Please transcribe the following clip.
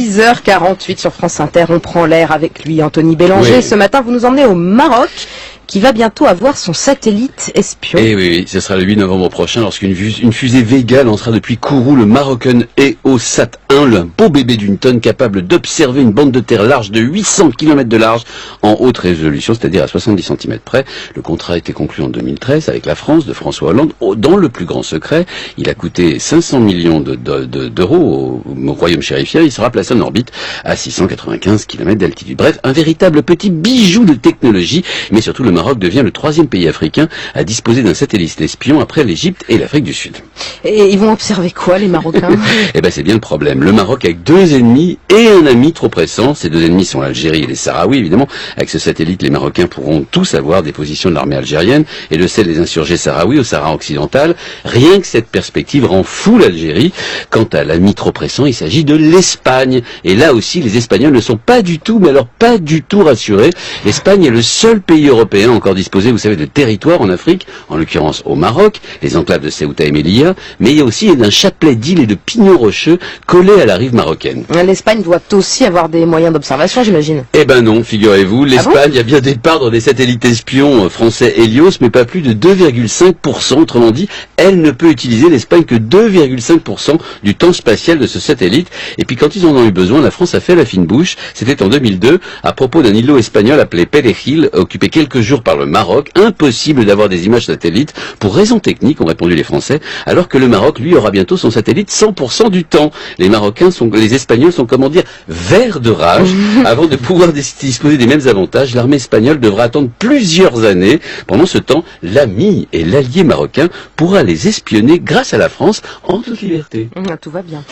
6h48 sur France Inter, on prend l'air avec lui, Anthony Bélanger. Oui. Ce matin, vous nous emmenez au Maroc, qui va bientôt avoir son satellite espion. Et oui, ce sera le 8 novembre prochain lorsqu'une fusée Vega lancera depuis Kourou le Marocain EOSat 1, un beau bébé d'une tonne capable d'observer une bande de terre large de 800 km de large en haute résolution, c'est-à-dire à 70 cm près. Le contrat a été conclu en 2013 avec la France de François Hollande dans le plus grand secret. Il a coûté 500 millions d'euros au royaume chérifien. Il sera placé en orbite à 695 km d'altitude. Bref, un véritable petit bijou de technologie, mais surtout le Maroc devient le 3e pays africain à disposer d'un satellite espion après l'Égypte et l'Afrique du Sud. Et ils vont observer quoi, les Marocains? Eh ben, c'est bien le problème. Le Maroc avec 2 ennemis et un ami trop pressant. Ces 2 ennemis sont l'Algérie et les Sahraouis, évidemment. Avec ce satellite, les Marocains pourront tous avoir des positions de l'armée algérienne et de celles des insurgés sahraouis au Sahara occidental. Rien que cette perspective rend fou l'Algérie. Quant à l'ami trop pressant, il s'agit de l'Espagne. Et là aussi, les Espagnols ne sont pas du tout, mais alors pas du tout rassurés. L'Espagne est le seul pays européen encore disposé, vous savez, de territoires en Afrique, en l'occurrence au Maroc, les enclaves de Ceuta et Melilla, mais il y a aussi un chapelet d'îles et de pignons rocheux collés à la rive marocaine. L'Espagne doit aussi avoir des moyens d'observation, j'imagine. Eh ben non, figurez-vous, l'Espagne a bien des parts dans des satellites espions français Helios, mais pas plus de 2,5%. Autrement dit, elle ne peut utiliser l'Espagne que 2,5% du temps spatial de ce satellite. Et puis quand ils en ont eu besoin, la France a fait la fine bouche. C'était en 2002, à propos d'un îlot espagnol appelé Perejil, occupé quelques jours par le Maroc. Impossible d'avoir des images satellites pour raisons techniques, ont répondu les Français, alors que le Maroc, lui, aura bientôt son satellite 100% du temps. Les Espagnols sont, comment dire, verts de rage. Avant de pouvoir disposer des mêmes avantages, l'armée espagnole devra attendre plusieurs années. Pendant ce temps, l'ami et l'allié marocain pourra les espionner grâce à la France en toute liberté. Tout va bien.